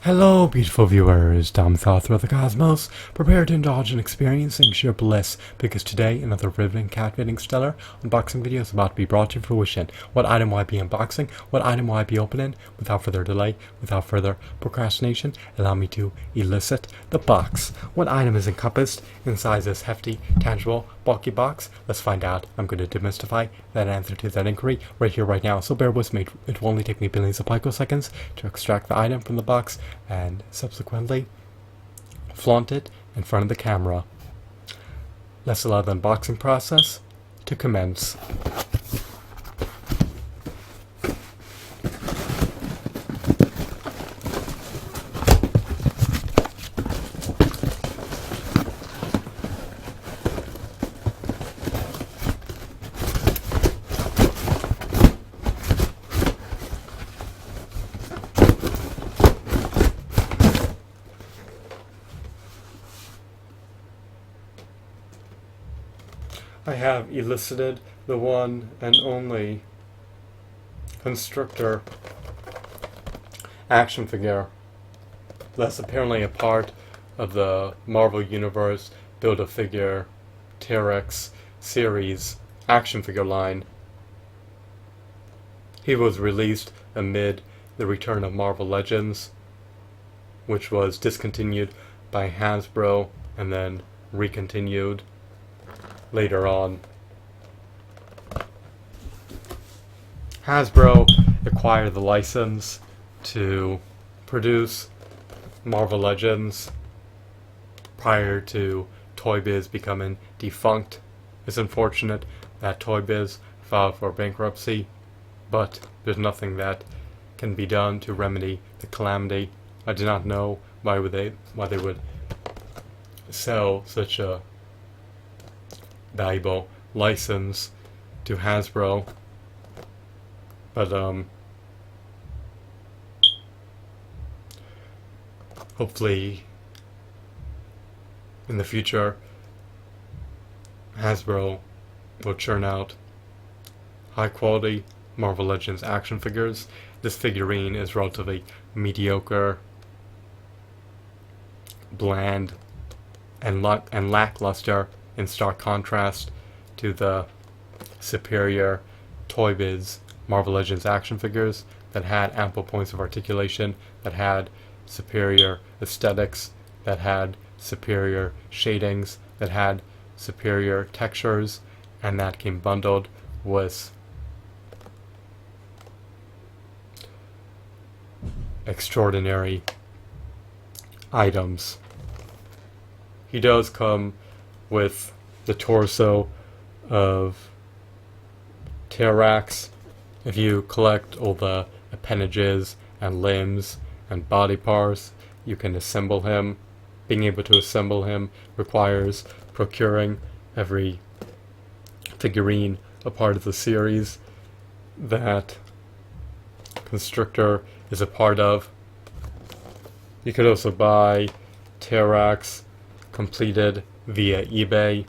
Hello, beautiful viewers. Tom, the author of the cosmos. Prepare to indulge in experiencing sheer bliss, because today another riveting, captivating, stellar unboxing video is about to be brought to fruition. What item will I be unboxing? What item will I be opening? Without further delay, without further procrastination, allow me to elicit the box. What item is encompassed inside this hefty, tangible, bulky box? Let's find out. I'm going to demystify that answer to that inquiry right here, right now. So bear with me. It will only take me billions of picoseconds to extract the item from the box and subsequently flaunt it in front of the camera. Let's allow the unboxing process to commence. I have elicited the one and only Constrictor action figure. That's apparently a part of the Marvel Universe Build-A-Figure T-Rex series action figure line. He was released amid the return of Marvel Legends, which was discontinued by Hasbro and then recontinued later on. Hasbro acquired the license to produce Marvel Legends prior to Toy Biz becoming defunct. It's unfortunate that Toy Biz filed for bankruptcy, but there's nothing that can be done to remedy the calamity. I do not know why they would sell such a valuable license to Hasbro, but hopefully in the future Hasbro will churn out high quality Marvel Legends action figures. This figurine is relatively mediocre, bland, and lackluster, in stark contrast to the superior Toy Biz Marvel Legends action figures that had ample points of articulation, that had superior aesthetics, that had superior shadings, that had superior textures, and that came bundled with extraordinary items. He does come with the torso of T-Rex. If you collect all the appendages and limbs and body parts, you can assemble him. Being able to assemble him requires procuring every figurine a part of the series that Constrictor is a part of. You could also buy T-Rex completed via eBay,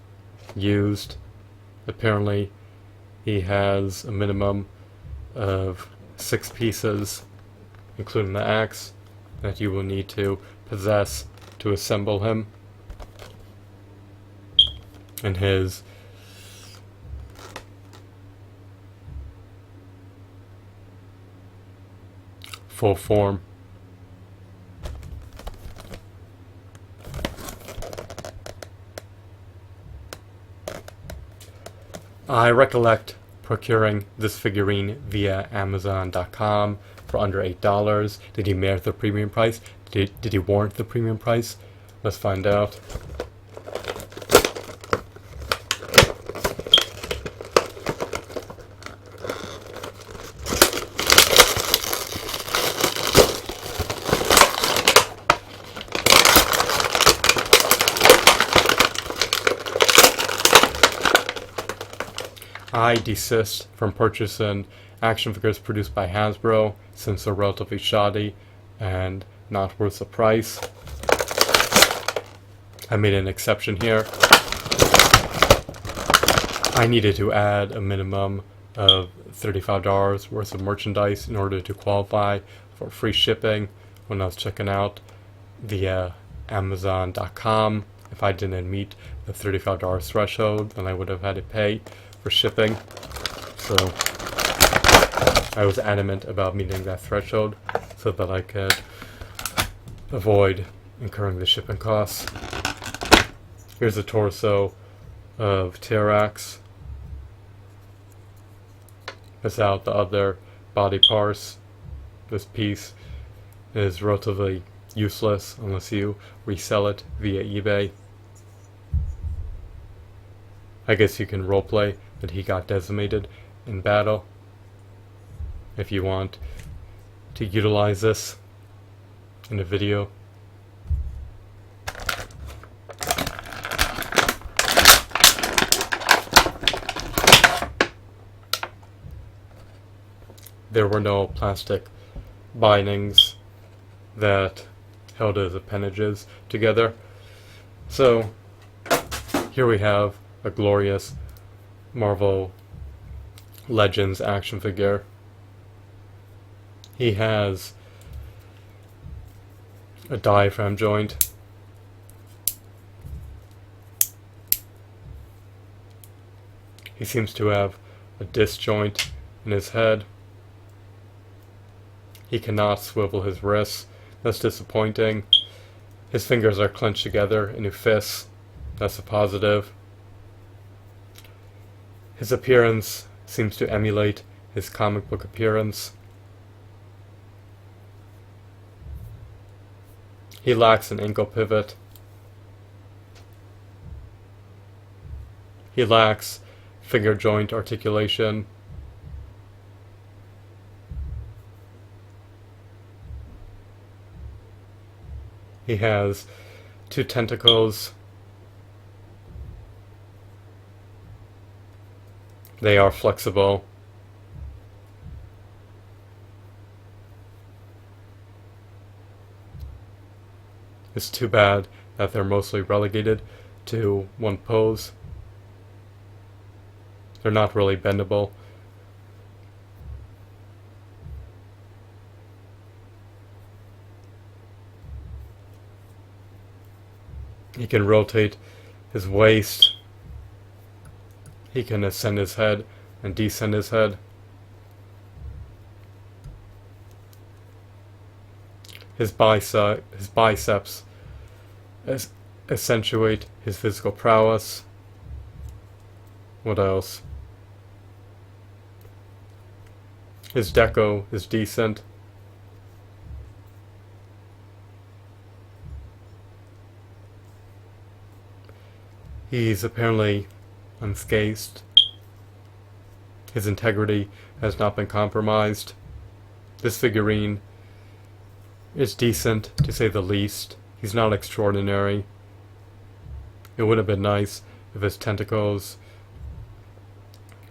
used. Apparently he has a minimum of 6 pieces, including the axe, that you will need to possess to assemble him in his full form. I recollect procuring this figurine via Amazon.com for under $8. Did he merit the premium price? Did he warrant the premium price? Let's find out. I desist from purchasing action figures produced by Hasbro since they're relatively shoddy and not worth the price. I made an exception here. I needed to add a minimum of $35 worth of merchandise in order to qualify for free shipping when I was checking out via Amazon.com. If I didn't meet the $35 threshold, then I would have had to pay for shipping. So I was adamant about meeting that threshold so that I could avoid incurring the shipping costs. Here's the torso of T-Rex without the other body parts. This piece is relatively useless unless you resell it via eBay. I guess you can roleplay that he got decimated in battle if you want to utilize this in a video. There were no plastic bindings that held his appendages together. So here we have a glorious Marvel Legends action figure. He has a diaphragm joint. He seems to have a disc joint in his head. He cannot swivel his wrists. That's disappointing. His fingers are clenched together into fists. That's a positive. His appearance seems to emulate his comic book appearance. He lacks an ankle pivot. He lacks finger joint articulation. He has 2 tentacles. They are flexible. It's too bad that they're mostly relegated to one pose. They're not really bendable. He can rotate his waist. He can ascend his head and descend his head. His biceps accentuate his physical prowess. What else? His deco is decent. He's apparently unscathed. His integrity has not been compromised. This figurine is decent, to say the least. He's not extraordinary. It would have been nice if his tentacles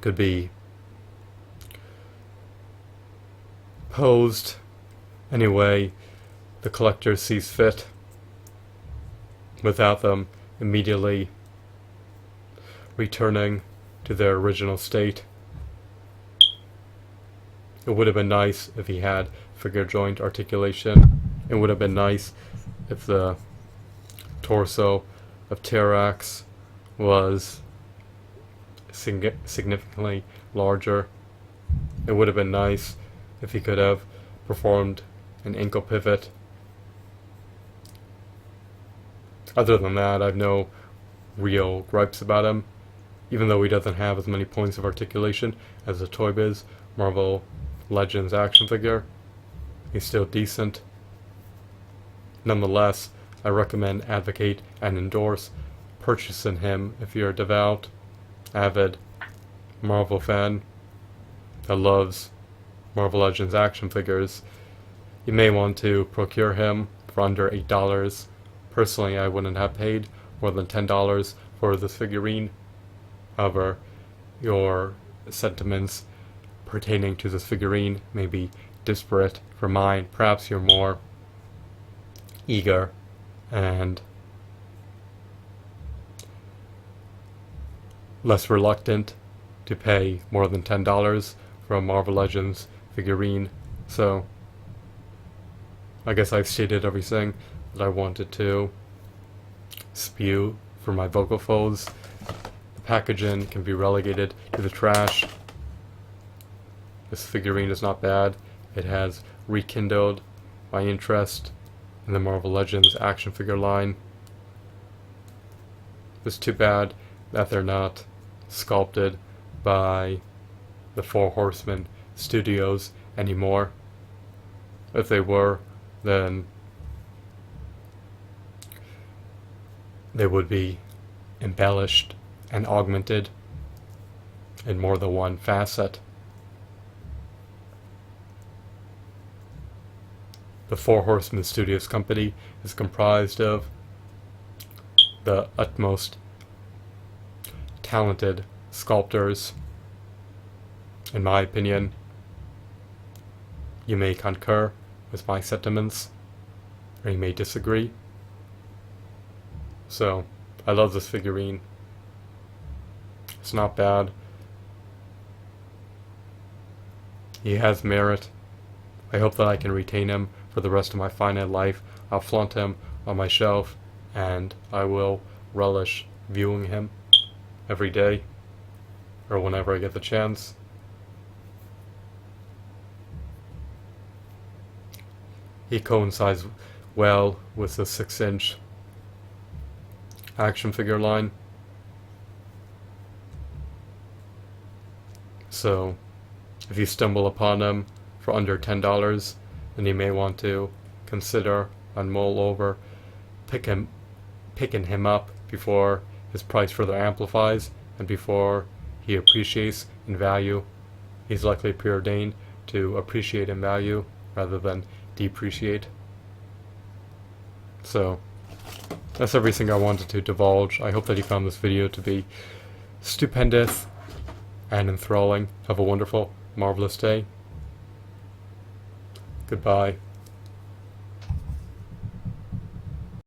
could be posed any way the collector sees fit, without them immediately returning to their original state. It would have been nice if he had figure joint articulation. It would have been nice if the torso of T-Rex was significantly larger. It would have been nice if he could have performed an ankle pivot. Other than that, I have no real gripes about him. Even though he doesn't have as many points of articulation as the Toy Biz Marvel Legends action figure, he's still decent. Nonetheless, I recommend, advocate, and endorse purchasing him if you're a devout, avid Marvel fan that loves Marvel Legends action figures. You may want to procure him for under $8. Personally, I wouldn't have paid more than $10 for this figurine. However, your sentiments pertaining to this figurine may be disparate from mine. Perhaps you're more eager and less reluctant to pay more than $10 for a Marvel Legends figurine. So I guess I've stated everything that I wanted to spew for my vocal folds. The packaging can be relegated to the trash. This figurine is not bad. It has rekindled my interest in the Marvel Legends action figure line. It's too bad that they're not sculpted by the Four Horsemen Studios anymore. If they were, then they would be embellished and augmented in more than one facet. The Four Horsemen Studios company is comprised of the utmost talented sculptors. In my opinion, you may concur with my sentiments, or you may disagree. So, I love this figurine. It's not bad. He has merit. I hope that I can retain him for the rest of my finite life. I'll flaunt him on my shelf, and I will relish viewing him every day, or whenever I get the chance. He coincides well with the 6-inch action figure line. So, if you stumble upon him for under $10, then you may want to consider and mull over picking him up before his price further amplifies and before he appreciates in value. He's likely preordained to appreciate in value rather than depreciate. So, that's everything I wanted to divulge. I hope that you found this video to be stupendous and enthralling. Have a wonderful, marvelous day. Goodbye.